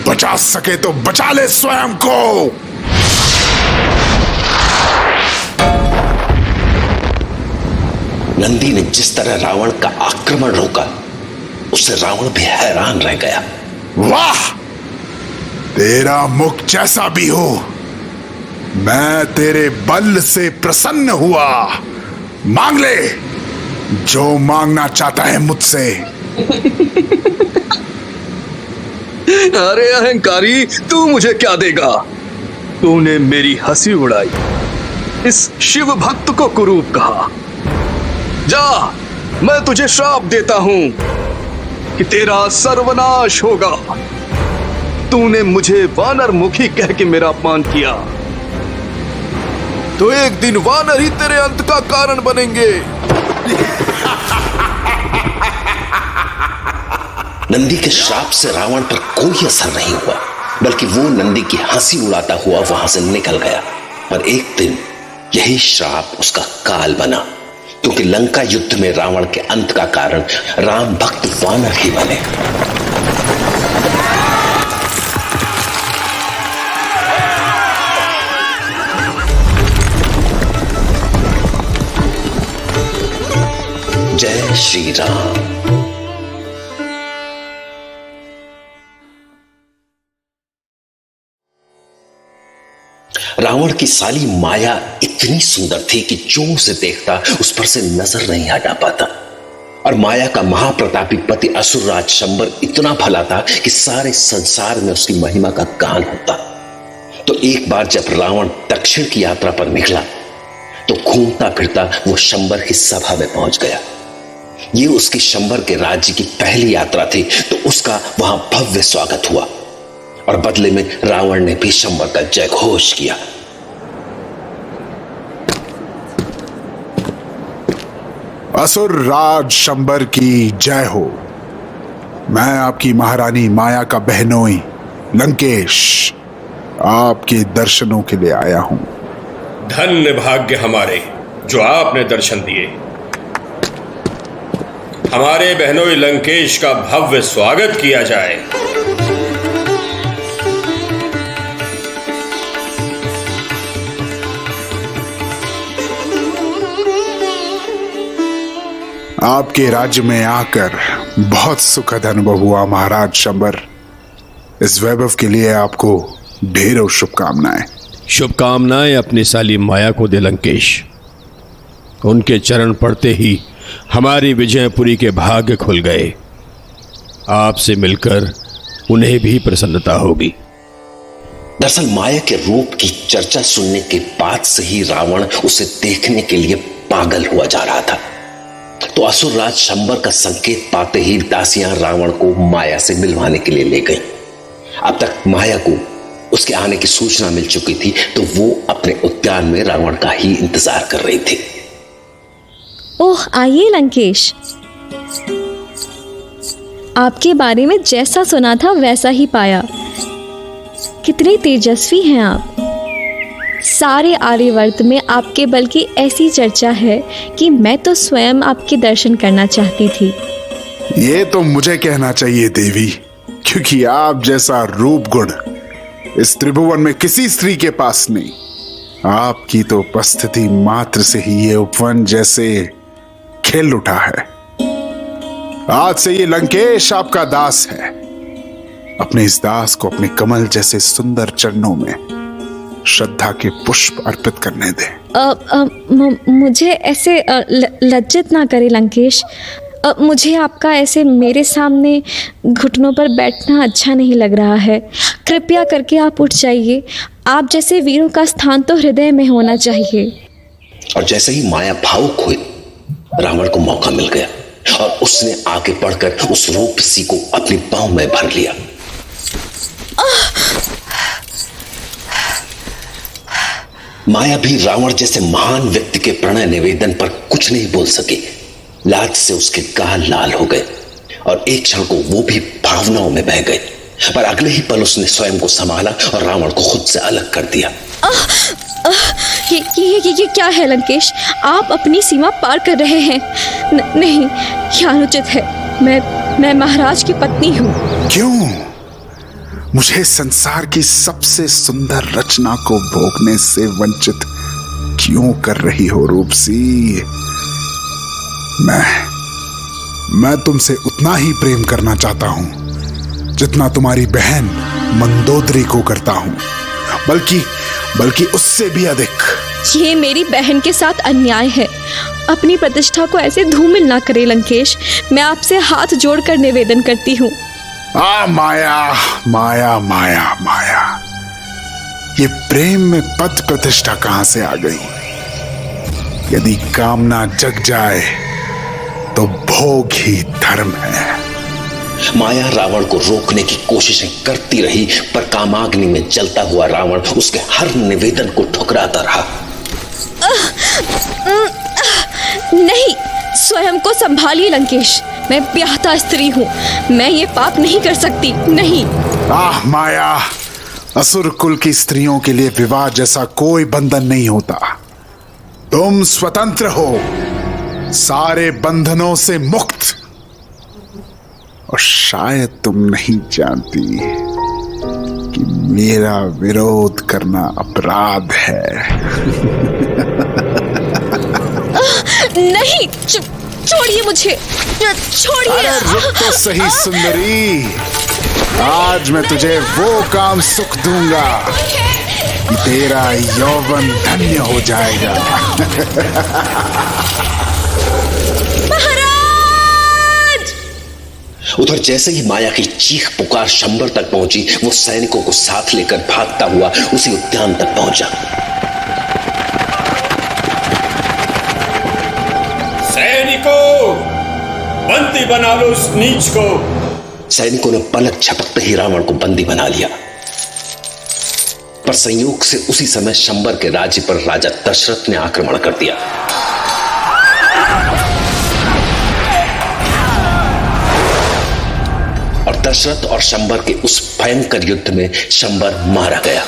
[SPEAKER 5] बचा सके तो बचा ले स्वयं को।
[SPEAKER 1] नंदी ने जिस तरह रावण का आक्रमण रोका, उससे रावण भी हैरान रह गया।
[SPEAKER 5] वाह, तेरा मुख जैसा भी हो, मैं तेरे बल से प्रसन्न हुआ। मांग ले जो मांगना चाहता है मुझसे।
[SPEAKER 11] अरे अहंकारी, तू मुझे क्या देगा? तूने मेरी हंसी उड़ाई, इस शिव भक्त को कुरूप कहा। जा, मैं तुझे श्राप देता हूं कि तेरा सर्वनाश होगा। तूने मुझे वानर मुखी कह के मेरा अपमान किया, तो एक दिन वानर ही तेरे अंत का कारण बनेंगे।
[SPEAKER 1] नंदी के श्राप से रावण पर कोई असर नहीं हुआ, बल्कि वो नंदी की हंसी उड़ाता हुआ वहां से निकल गया। पर एक दिन यही श्राप उसका काल बना, क्योंकि लंका युद्ध में रावण के अंत का कारण राम भक्त वानर ही बने। जय श्री राम। रावण की साली माया इतनी सुंदर थी कि जो उसे देखता उस पर से नजर नहीं हटा पाता। और माया का महाप्रतापी पति असुरराज शंबर इतना भला था कि सारे संसार में उसकी महिमा का गान होता। तो एक बार जब रावण दक्षिण की यात्रा पर निकला तो घूमता फिरता वो शंबर की सभा में पहुंच गया। ये उसकी शंबर के राज्य की पहली यात्रा थी, तो उसका वहां भव्य स्वागत हुआ और बदले में रावण ने भी शंबर का जय घोष किया।
[SPEAKER 5] असुर राज शंबर की जय हो। मैं आपकी महारानी माया का बहनोई लंकेश आपके दर्शनों के लिए आया हूं।
[SPEAKER 12] धन्य भाग्य हमारे जो आपने दर्शन दिए। हमारे बहनोई लंकेश का भव्य स्वागत किया जाए।
[SPEAKER 5] आपके राज्य में आकर बहुत सुखद अनुभव हुआ महाराज शंबर। इस वैभव के लिए आपको ढेरों शुभकामनाएं।
[SPEAKER 13] शुभकामनाएं अपनी साली माया को दे लंकेश। उनके चरण पड़ते ही हमारी विजयपुरी के भाग्य खुल गए। आपसे मिलकर उन्हें भी प्रसन्नता होगी।
[SPEAKER 1] दरअसल माया के रूप की चर्चा सुनने के बाद से ही रावण उसे देखने के लिए पागल हुआ जा रहा था। तो असुरराज शंबर का संकेत पाते ही दासियां रावण को माया से मिलवाने के लिए ले गई। अब तक माया को उसके आने की सूचना मिल चुकी थी, तो वो अपने उद्यान में रावण का ही इंतजार कर रही थी।
[SPEAKER 14] ओह, आइए लंकेश। आपके बारे में जैसा सुना था वैसा ही पाया। कितने तेजस्वी हैं आप। सारे आर्यवर्त में आपके बल की ऐसी चर्चा है कि मैं तो स्वयं आपके दर्शन करना चाहती थी।
[SPEAKER 5] ये तो मुझे कहना चाहिए देवी, क्योंकि आप जैसा रूप गुण इस त्रिभुवन में किसी स्त्री के पास नहीं। आपकी तो उपस्थिति मात्र से ही ये उपवन जैसे खिल उठा है। आज से ये लंकेश आपका दास है। अपने इस दास को अपने कमल जैसे सुंदर चरणों में श्रद्धा के पुष्प अर्पित करने दें।
[SPEAKER 14] मुझे ऐसे लज्जित ना करे लंकेश। मुझे आपका ऐसे मेरे सामने घुटनों पर बैठना अच्छा नहीं लग रहा है। कृपया करके आप उठ जाइए। आप जैसे वीरों का स्थान तो हृदय में होना चाहिए।
[SPEAKER 1] और जैसे ही माया भावुक हुई, रावण को मौका मिल गया और उसने आगे बढ़कर उस रूपसी को अपनी बाहों में भर लिया। माया भी रावण जैसे महान व्यक्ति के प्रणय निवेदन पर कुछ नहीं बोल सकी। लाज से उसके गाल लाल हो गए और एक क्षण को वो भी भावनाओं में बह गए। पर अगले ही पल उसने स्वयं को संभाला और रावण को खुद से अलग कर दिया।
[SPEAKER 14] ये क्या है लंकेश? आप अपनी सीमा पार कर रहे हैं। नहीं, यह अनुचित है। मैं महाराज की पत्नी हूँ।
[SPEAKER 5] क्यों? मुझे संसार की सबसे सुंदर रचना को भोगने से वंचित क्यों कर रही हो रूपसी? मैं तुमसे उतना ही प्रेम करना चाहता हूं जितना तुम्हारी बहन मंदोदरी को करता हूं, बल्कि उससे भी अधिक।
[SPEAKER 14] ये मेरी बहन के साथ अन्याय है। अपनी प्रतिष्ठा को ऐसे धूमिल ना करे लंकेश। मैं आपसे हाथ जोड़कर निवेदन करती हूँ।
[SPEAKER 5] माया माया माया माया, ये प्रेम में पद प्रतिष्ठा कहां से आ गई? यदि कामना जग जाए तो भोग ही धर्म है।
[SPEAKER 1] माया रावण को रोकने की कोशिशें करती रही, पर कामाग्नि में जलता हुआ रावण उसके हर निवेदन को ठुकराता रहा।
[SPEAKER 14] नहीं, स्वयं को संभालिए लंकेश। मैं ब्याहता स्त्री हूँ, मैं ये पाप नहीं कर सकती, नहीं।
[SPEAKER 5] आह माया, असुर कुल की स्त्रियों के लिए विवाह जैसा कोई बंधन नहीं होता। तुम स्वतंत्र हो, सारे बंधनों से मुक्त। और शायद तुम नहीं जानती कि मेरा विरोध करना अपराध है।
[SPEAKER 14] नहीं, छोड़िए मुझे, छोड़िए।
[SPEAKER 5] अरे रुक तो सही सुंदरी, आज मैं तुझे वो काम सुख दूंगा कि तेरा यौवन धन्य हो जाएगा।
[SPEAKER 14] महाराज!
[SPEAKER 1] उधर जैसे ही माया की चीख पुकार शंबर तक पहुंची, वो सैनिकों को साथ लेकर भागता हुआ उसी उद्यान तक पहुंचा।
[SPEAKER 12] सैनिकों, बंदी बना लो उस नीच को।
[SPEAKER 1] सैनिकों ने पलक झपकते ही रावण को बंदी बना लिया, पर संयोग से उसी समय शंबर के राज्य पर राजा दशरथ ने आक्रमण कर दिया। और दशरथ और शंबर के उस भयंकर युद्ध में शंबर मारा गया।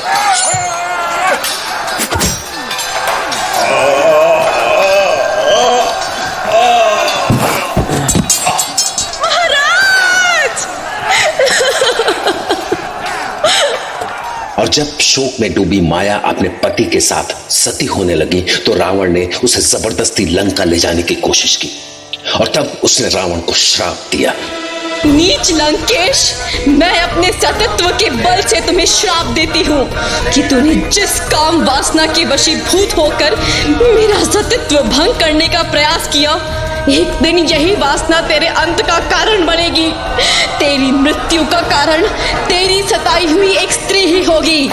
[SPEAKER 1] और जब शोक में डूबी माया अपने पति के साथ सती होने लगी, तो रावण ने उसे जबरदस्ती लंका ले जाने की कोशिश की, और तब उसने रावण को श्राप दिया।
[SPEAKER 14] नीच लंकेश, मैं अपने सतत्व के बल से तुम्हें श्राप देती हूँ कि तूने जिस काम वासना के वशीभूत होकर मेरा सतत्व भंग करने का प्रयास किया, एक दिन यही वासना तेरे अंत का कारण बनेगी। तेरी मृत्यु का कारण तेरी सताई हुई एक स्त्री ही होगी।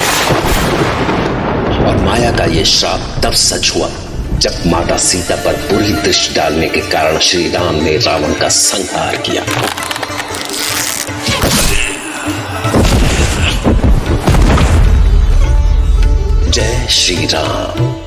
[SPEAKER 1] और माया का यह श्राप तब सच हुआ जब माता सीता पर बुरी दृष्टि डालने के कारण श्री राम ने रावण का संहार किया। जय श्री राम।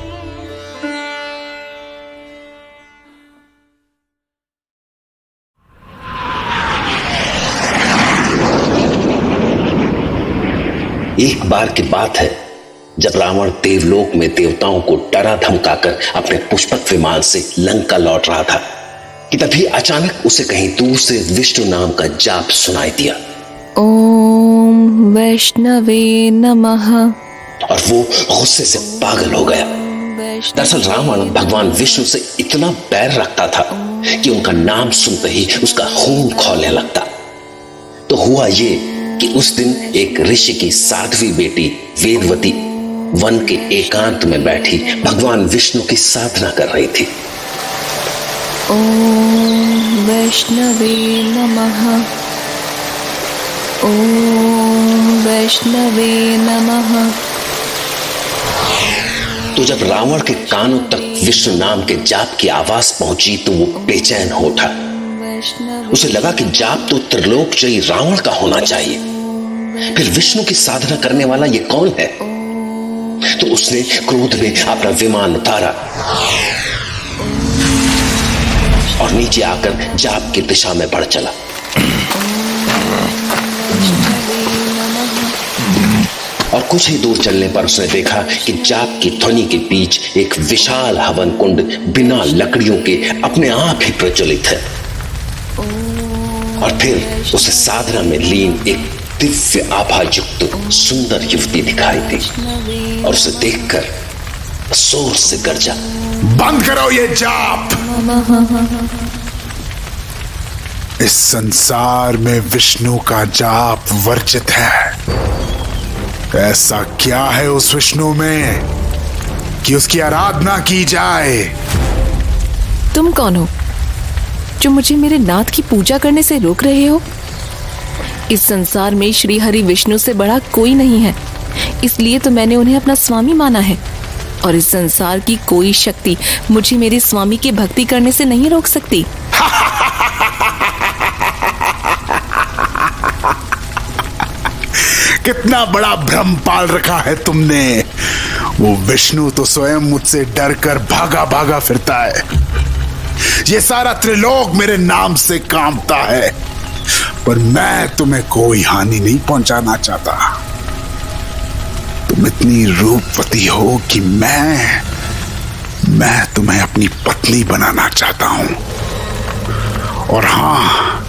[SPEAKER 1] एक बार की बात है, जब रावण देवलोक में देवताओं को डरा धमकाकर अपने पुष्पक विमान से लंका लौट रहा था कि तभी अचानक उसे कहीं दूर से विष्णु नाम का जाप सुनाई दिया।
[SPEAKER 3] ओम वैष्णवे नमः।
[SPEAKER 1] और वो गुस्से से पागल हो गया। दरअसल रावण भगवान विष्णु से इतना बैर रखता था कि उनका नाम सुनते ही उसका खून खौलने लगता। तो हुआ ये कि उस दिन एक ऋषि की साध्वी बेटी वेदवती वन के एकांत में बैठी भगवान विष्णु की साधना कर रही थी।
[SPEAKER 3] ओम वैष्णवे नमः। ओम वैष्णवे नमः।
[SPEAKER 1] तो जब रावण के कानों तक विष्णु नाम के जाप की आवाज पहुंची, तो वो बेचैन हो उठा। उसे लगा कि जाप तो त्रिलोकजयी रावण का होना चाहिए, फिर विष्णु की साधना करने वाला ये कौन है? तो उसने क्रोध में अपना विमान उतारा और नीचे आकर जाप की दिशा में बढ़ चला। और कुछ ही दूर चलने पर उसने देखा कि जाप की ध्वनि के बीच एक विशाल हवन कुंड बिना लकड़ियों के अपने आप ही प्रज्वलित है। और फिर उसे साधना में लीन एक दिव्य आभा युक्त सुंदर युवती दिखाई दी और उसे देखकर जोर से गर्जा,
[SPEAKER 5] बंद करो ये जाप। इस संसार में विष्णु का जाप वर्जित है। ऐसा क्या है उस विष्णु में कि उसकी आराधना की जाए?
[SPEAKER 3] तुम कौन हो जो मुझे मेरे नाथ की पूजा करने से रोक रहे हो? इस संसार में श्री हरि विष्णु से बड़ा कोई नहीं है, इसलिए तो मैंने उन्हें अपना स्वामी माना है। और इस संसार की कोई शक्ति मुझे मेरे स्वामी की भक्ति करने से नहीं रोक सकती।
[SPEAKER 5] कितना बड़ा भ्रम पाल रखा है तुमने। वो विष्णु तो स्वयं मुझसे डर कर भागा भागा फिरता है। ये सारा त्रिलोक मेरे नाम से कांपता है, पर मैं तुम्हें कोई हानि नहीं पहुंचाना चाहता। तुम इतनी रूपवती हो कि मैं तुम्हें अपनी पत्नी बनाना चाहता हूं। और हाँ,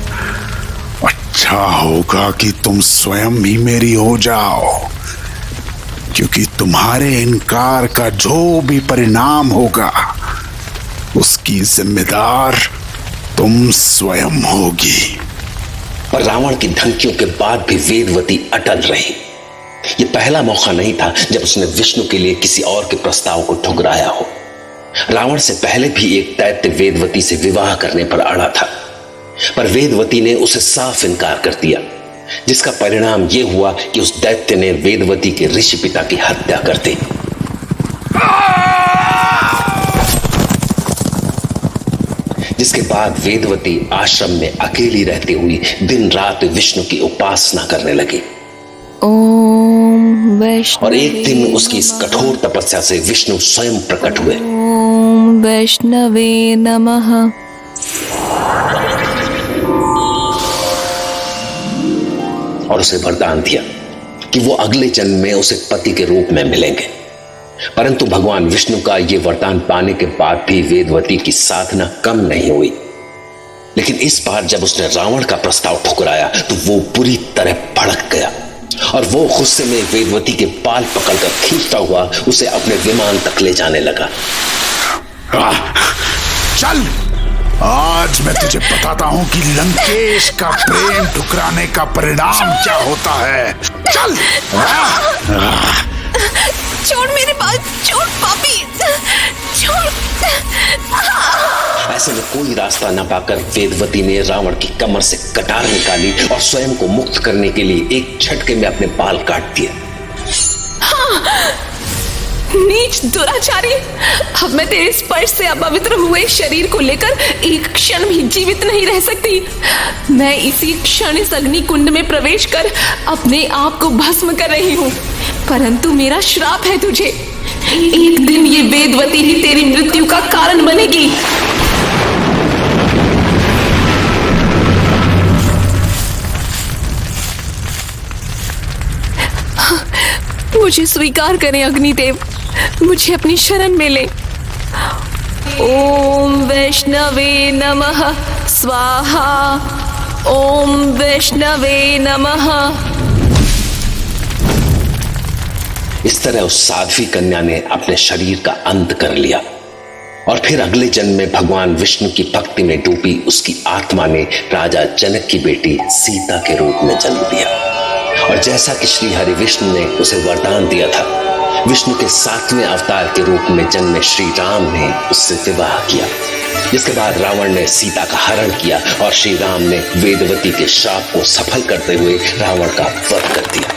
[SPEAKER 5] अच्छा होगा कि तुम स्वयं ही मेरी हो जाओ, क्योंकि तुम्हारे इनकार का जो भी परिणाम होगा उसकी जिम्मेदार तुम स्वयं होगी।
[SPEAKER 1] पर रावण की धमकियों के बाद भी वेदवती अटल रही। ये पहला मौका नहीं था जब उसने विष्णु के लिए किसी और के प्रस्ताव को ठुकराया हो। रावण से पहले भी एक दैत्य वेदवती से विवाह करने पर अड़ा था, पर वेदवती ने उसे साफ इनकार कर दिया, जिसका परिणाम यह हुआ कि उस दैत्य ने वेदवती के ऋषि पिता की हत्या कर दी। जिसके बाद वेदवती आश्रम में अकेली रहती हुई दिन रात विष्णु की उपासना करने लगी।
[SPEAKER 3] ओम वैष्णवे,
[SPEAKER 1] और एक दिन उसकी इस कठोर तपस्या से विष्णु स्वयं प्रकट हुए।
[SPEAKER 3] ओम वैष्णवे नमः।
[SPEAKER 1] और उसे वरदान दिया कि वो अगले जन्म में उसे पति के रूप में मिलेंगे। परंतु भगवान विष्णु का यह वरदान पाने के बाद भी वेदवती की साधना कम नहीं हुई। लेकिन इस बार जब उसने रावण का प्रस्ताव ठुकराया तो वो पूरी तरह भड़क गया और वो गुस्से में वेदवती के बाल पकड़कर खींचता हुआ उसे अपने विमान तक ले जाने लगा।
[SPEAKER 5] चल, आज मैं तुझे बताता हूं कि लंकेश का प्रेम ठुकराने का परिणाम क्या होता है। चल।
[SPEAKER 3] छोड़ मेरे बाल, छोड़ पापी, छोड़।
[SPEAKER 1] ऐसे में कोई रास्ता न पाकर वेदवती ने रावण की कमर से कटार निकाली और स्वयं को मुक्त करने के लिए एक झटके में अपने बाल काट दिए।
[SPEAKER 3] हाँ, नीच दुराचारी, अब मैं तेरे स्पर्श से अपवित्र हुए शरीर को लेकर एक क्षण भी जीवित नहीं रह सकती। मैं इसी क्षण इस अग्नि कुंड में प्रवेश कर अपने आप को भस्म कर रही हूँ, परंतु मेरा श्राप है तुझे, एक दिन ये वेदवती ही तेरी मृत्यु का कारण बनेगी। मुझे स्वीकार करें अग्निदेव, मुझे अपनी शरण में ले। ओम वैष्णवे नमः स्वाहा। ओम वैष्णवे नमः।
[SPEAKER 1] इस तरह उस साध्वी कन्या ने अपने शरीर का अंत कर लिया और फिर अगले जन्म में भगवान विष्णु की भक्ति में डूबी उसकी आत्मा ने राजा जनक की बेटी सीता के रूप में जन्म लिया। और जैसा कि श्री हरि विष्णु ने उसे वरदान दिया था, विष्णु के 7वें अवतार के रूप में जन्मे श्री राम ने उससे विवाह किया। जिसके बाद रावण ने सीता का हरण किया और श्री राम ने वेदवती के श्राप को सफल करते हुए रावण का वध कर दिया।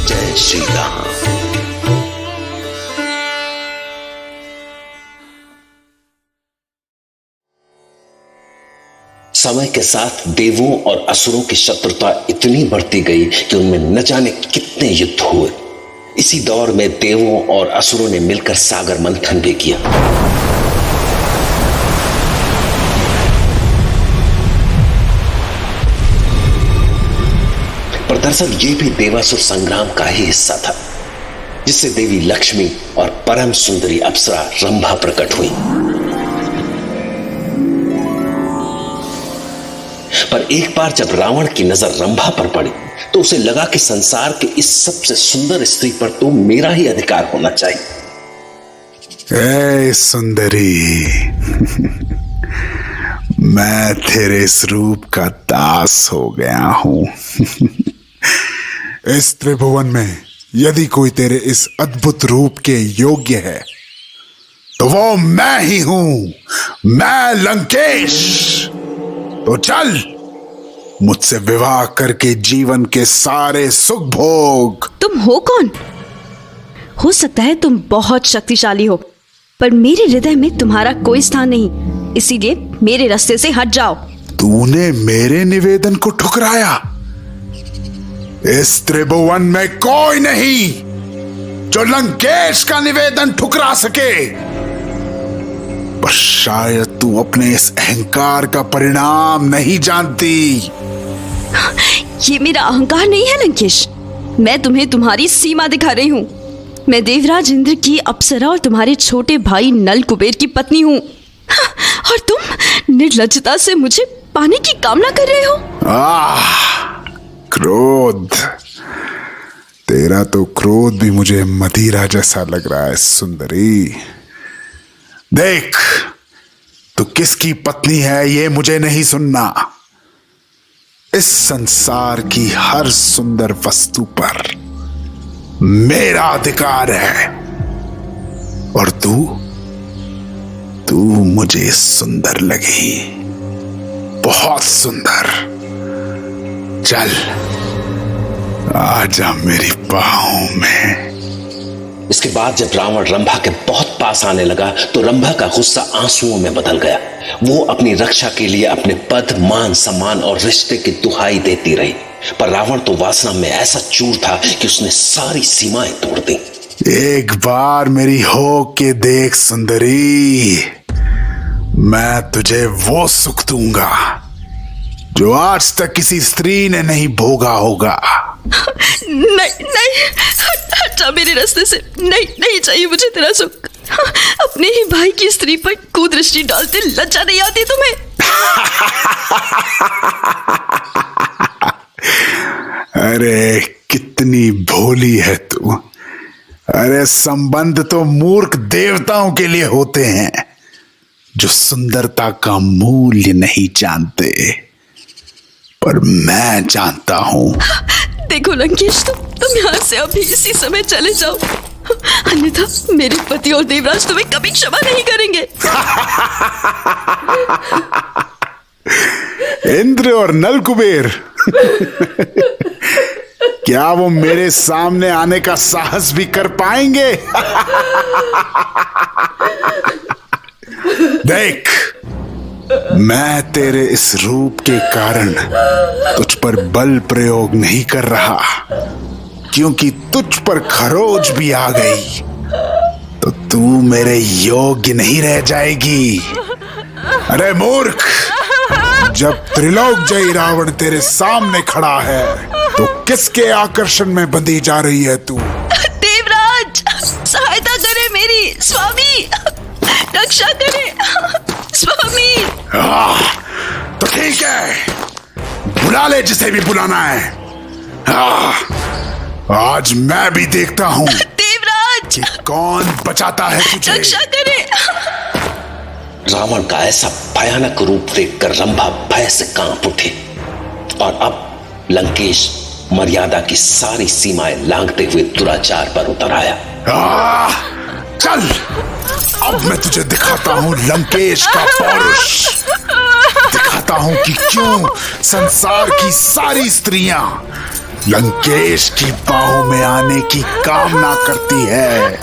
[SPEAKER 1] जय श्री राम। समय के साथ देवों और असुरों की शत्रुता इतनी बढ़ती गई कि उनमें न जाने कितने युद्ध हुए। इसी दौर में देवों और असुरों ने मिलकर सागर मंथन भी किया। पर दरअसल ये भी देवासुर संग्राम का ही हिस्सा था, जिससे देवी लक्ष्मी और परम सुंदरी अप्सरा रंभा प्रकट हुई। पर एक बार जब रावण की नजर रंभा पर पड़ी तो उसे लगा कि संसार के इस सबसे सुंदर स्त्री पर तो मेरा ही अधिकार होना चाहिए।
[SPEAKER 5] ए सुंदरी, मैं तेरे इस रूप का दास हो गया हूं। इस त्रिभुवन में यदि कोई तेरे इस अद्भुत रूप के योग्य है तो वो मैं ही हूं, मैं लंकेश। तो चल, मुझसे विवाह करके जीवन के सारे सुख भोग।
[SPEAKER 15] तुम हो कौन? हो सकता है तुम बहुत शक्तिशाली हो, पर मेरे हृदय में तुम्हारा कोई स्थान नहीं। इसीलिए मेरे रास्ते से हट जाओ।
[SPEAKER 5] तूने मेरे निवेदन को ठुकराया? इस त्रिभुवन में कोई नहीं जो लंकेश का निवेदन ठुकरा सके। पर शायद तू अपने इस अहंकार का परिणाम नहीं जानती।
[SPEAKER 15] ये मेरा अहंकार नहीं है लंकेश, मैं तुम्हें तुम्हारी सीमा दिखा रही हूँ। मैं देवराज इंद्र की अप्सरा और तुम्हारे छोटे भाई नल कुबेर की पत्नी हूँ, और तुम निर्लज्जता से मुझे पाने की कामना कर रहे हो।
[SPEAKER 5] क्रोध, तेरा तो क्रोध भी मुझे मदिरा जैसा लग रहा है सुंदरी। देख, तू किसकी पत्नी है ये मुझे नहीं सुनना। इस संसार की हर सुंदर वस्तु पर मेरा अधिकार है, और तू मुझे सुंदर लगी, बहुत सुंदर। चल आजा मेरी बाहों में।
[SPEAKER 1] इसके बाद जब रावण रंभा के बहुत पास आने लगा तो रंभा का गुस्सा आंसुओं में बदल गया। वो अपनी रक्षा के लिए अपने पद, मान, सम्मान और रिश्ते की दुहाई देती रही, पर रावण तो वासना में ऐसा चूर था कि उसने सारी सीमाएं तोड़ दी।
[SPEAKER 5] एक बार मेरी हो के देख सुंदरी, मैं तुझे वो सुख दूंगा जो आज तक किसी स्त्री ने नहीं भोगा होगा।
[SPEAKER 15] नहीं नहीं, हट जा मेरे रास्ते से। नहीं नहीं चाहिए मुझे तेरा सुख। अपने ही भाई की स्त्री पर कुदृष्टि डालते लज्जा नहीं आती तुम्हें?
[SPEAKER 5] अरे कितनी भोली है तू। अरे संबंध तो मूर्ख देवताओं के लिए होते हैं जो सुंदरता का मूल्य नहीं जानते, पर मैं जानता हूं।
[SPEAKER 15] देखो लंकेश, तुम यहाँ से अभी इसी समय चले जाओ, अन्यथा मेरे पति और देवराज तुम्हें कभी क्षमा नहीं करेंगे।
[SPEAKER 5] इंद्र और नल कुबेर क्या वो मेरे सामने आने का साहस भी कर पाएंगे? देख, मैं तेरे इस रूप के कारण तुझ पर बल प्रयोग नहीं कर रहा, क्योंकि तुझ पर खरोच भी आ गई तो तू मेरे योग्य नहीं रह जाएगी। अरे मूर्ख, जब त्रिलोक जयी रावण तेरे सामने खड़ा है तो किसके आकर्षण में बंधी जा रही है तू?
[SPEAKER 15] देवराज, सहायता करे मेरी, स्वामी रक्षा करे स्वामी।
[SPEAKER 5] तो ठीक है, बुला ले जिसे भी बुलाना है। आज मैं भी देखता हूं
[SPEAKER 15] देवराज
[SPEAKER 5] कि कौन बचाता है तुझे।
[SPEAKER 15] रक्षा करे।
[SPEAKER 1] रावण का ऐसा भयानक रूप देखकर रंभा भय से कांप उठी, और अब लंकेश मर्यादा की सारी सीमाएं लांघते हुए दुराचार पर उतर आया।
[SPEAKER 5] चल, अब मैं तुझे दिखाता हूं लंकेश का पौरुष। दिखाता हूं कि क्यों संसार की सारी स्त्रियां लंकेश की बाहों में आने की कामना करती है।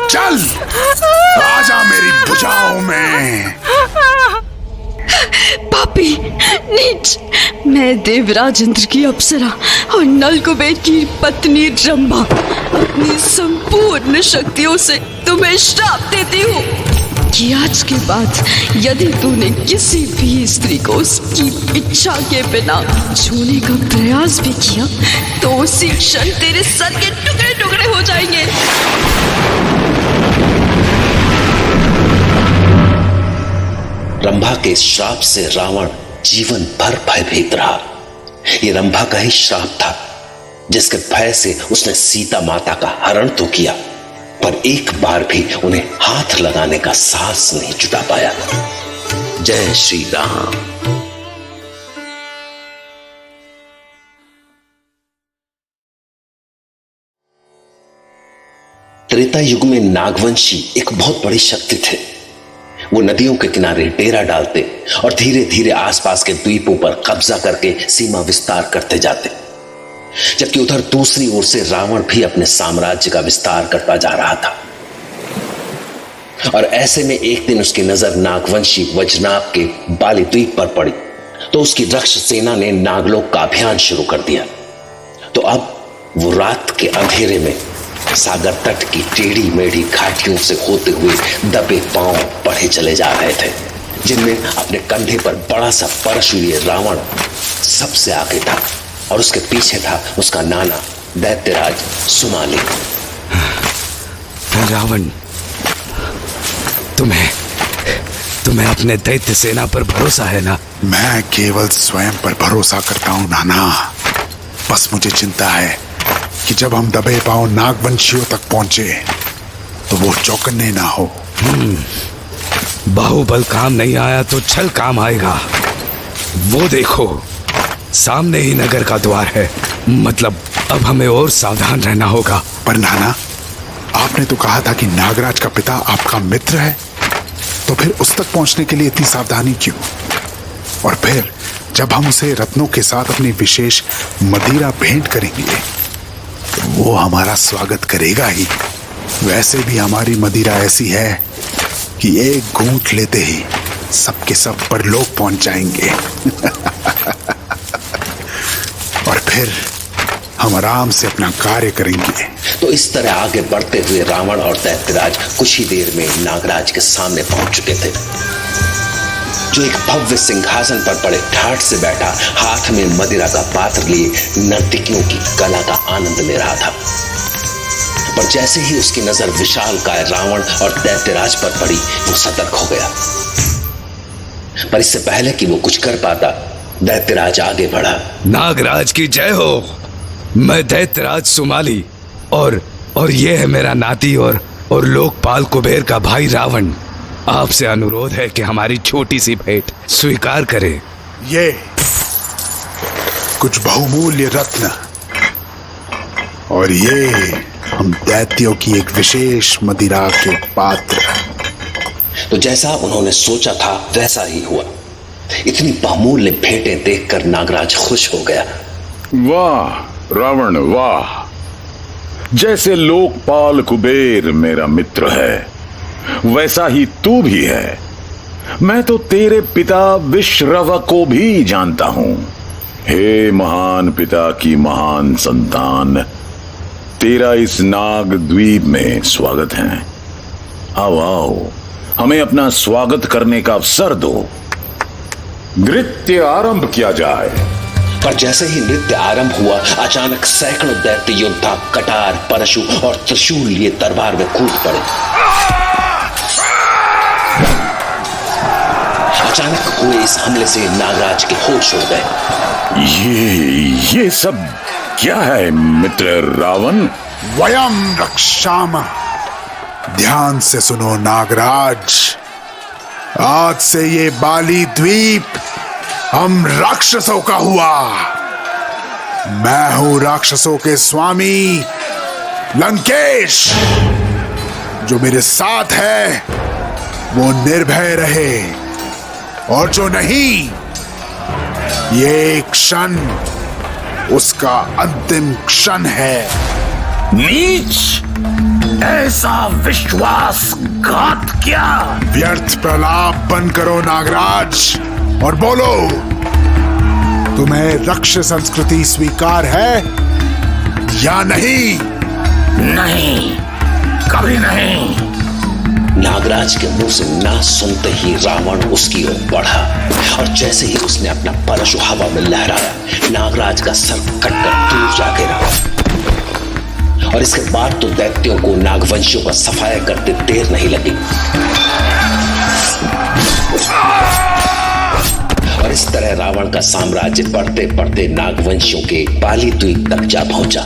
[SPEAKER 5] चल, आजा मेरी भुजाओं में।
[SPEAKER 15] पापी, नीच, मैं देवराज इंद्र की अप्सरा और नल कुबेर की पत्नी रंभा अपनी संपूर्ण शक्तियों से तुम्हें श्राप देती हूँ कि आज के बाद यदि तूने किसी भी स्त्री को उसकी इच्छा के बिना छूने का प्रयास भी किया तो उसी क्षण तेरे सर के टुकड़े टुकड़े हो जाएंगे।
[SPEAKER 1] रंभा के श्राप से रावण जीवन भर भयभीत रहा। यह रंभा का ही श्राप था, जिसके भय से उसने सीता माता का हरण तो किया, पर एक बार भी उन्हें हाथ लगाने का साहस नहीं जुटा पाया। जय श्री राम। त्रेता युग में नागवंशी एक बहुत बड़ी शक्ति थे। वो नदियों के किनारे डेरा डालते और धीरे धीरे आसपास के द्वीपों पर कब्जा करके सीमा विस्तार करते जाते, जबकि उधर दूसरी ओर से रावण भी अपने साम्राज्य का विस्तार करता जा रहा था। और ऐसे में एक दिन उसकी नजर नागवंशी वज्रनाभ के बाली द्वीप पर पड़ी तो उसकी रक्ष सेना ने नागलोक का अभियान शुरू कर दिया। तो अब वो रात के अंधेरे में सागर तट की टेढ़ी मेढ़ी घाटियों से होते हुए दबे पांव बढ़े चले जा रहे थे, जिनमें अपने कंधे पर बड़ा सा परशु लिए रावण सबसे आगे था और उसके पीछे था उसका नाना दैत्यराज सुमाली।
[SPEAKER 2] रावण, तुम्हें अपने दैत्य सेना पर भरोसा है ना?
[SPEAKER 5] मैं केवल स्वयं पर भरोसा करता हूं नाना। बस मुझे चिंता है कि जब हम दबे पांव नागवंशियों तक पहुंचे तो वो चौकन्ने ना हो।
[SPEAKER 2] बाहुबल काम नहीं आया तो छल काम आएगा। वो देखो, सामने ही नगर का द्वार है। मतलब अब हमें और सावधान रहना होगा।
[SPEAKER 5] पर नाना, आपने तो कहा था कि नागराज का पिता आपका मित्र है, तो फिर उस तक पहुंचने के लिए इतनी सावधानी क्यों? और फिर जब हम उसे रत्नों के साथ अपनी विशेष मदिरा भेंट करेंगे तो वो हमारा स्वागत करेगा ही। वैसे भी हमारी मदिरा ऐसी है कि एक घूंट लेते ही सबके सब परलोक पहुंच जाएंगे। और फिर हम आराम से अपना कार्य करेंगे।
[SPEAKER 1] तो इस तरह आगे बढ़ते हुए रावण और दैत्यराज कुछ ही देर में नागराज के सामने पहुंच चुके थे, जो एक भव्य सिंहासन पर बड़े ठाठ से बैठा, हाथ में मदिरा का पात्र लिए नर्तकियों की कला का आनंद ले रहा था। पर जैसे ही उसकी नजर विशालकाय रावण और दैत्यराज पर पड़ी, वो सतर्क हो गया। पर इससे पहले कि वो कुछ कर पाता, दैत्यराज आगे बढ़ा।
[SPEAKER 2] नागराज की जय हो। मैं दैत्यराज सुमाली और ये है मेरा नाती और लोकपाल कुबेर का भाई रावण। आपसे अनुरोध है कि हमारी छोटी सी भेंट स्वीकार करें।
[SPEAKER 5] ये कुछ बहुमूल्य रत्न और ये हम दैत्यों की एक विशेष मदिरा के पात्र।
[SPEAKER 1] तो जैसा उन्होंने सोचा था वैसा ही हुआ। इतनी बहुमूल्य भेंटें देखकर नागराज खुश हो गया।
[SPEAKER 16] वाह रावण वाह, जैसे लोकपाल कुबेर मेरा मित्र है, वैसा ही तू भी है। मैं तो तेरे पिता विश्रवा को भी जानता हूं। हे महान पिता की महान संतान, तेरा इस नाग द्वीप में स्वागत है। आओ आओ, हमें अपना स्वागत करने का अवसर दो। नृत्य आरंभ किया जाए।
[SPEAKER 1] पर जैसे ही नृत्य आरंभ हुआ, अचानक सैकड़ों दैत्य योद्धा कटार, परशु और त्रिशूल लिए दरबार में कूद पड़े। अचानक हुए इस हमले से नागराज के होश उड़ गए।
[SPEAKER 16] ये सब क्या है मित्र रावण?
[SPEAKER 5] वयम रक्षाम। ध्यान से सुनो नागराज, आज से ये बाली द्वीप हम राक्षसों का हुआ। मैं हूं राक्षसों के स्वामी लंकेश। जो मेरे साथ है वो निर्भय रहे, और जो नहीं, ये क्षण उसका अंतिम क्षण है।
[SPEAKER 16] नीच, ऐसा विश्वासघात क्या?
[SPEAKER 5] व्यर्थ प्रलाप बंद करो नागराज और बोलो, तुम्हें रक्ष संस्कृति स्वीकार है या नहीं?
[SPEAKER 16] नहीं, कभी नहीं।
[SPEAKER 1] नागराज के मुंह से ना सुनते ही रावण उसकी ओर बढ़ा, और जैसे ही उसने अपना परशु हवा में लहराया, नागराज का सर कटकर दूर जा गिरा। और इसके बाद तो दैत्यों को नागवंशियों का सफाया करते देर नहीं लगी, और इस तरह रावण का साम्राज्य बढ़ते बढ़ते नागवंशियों के बाली द्वीप तक जा पहुंचा।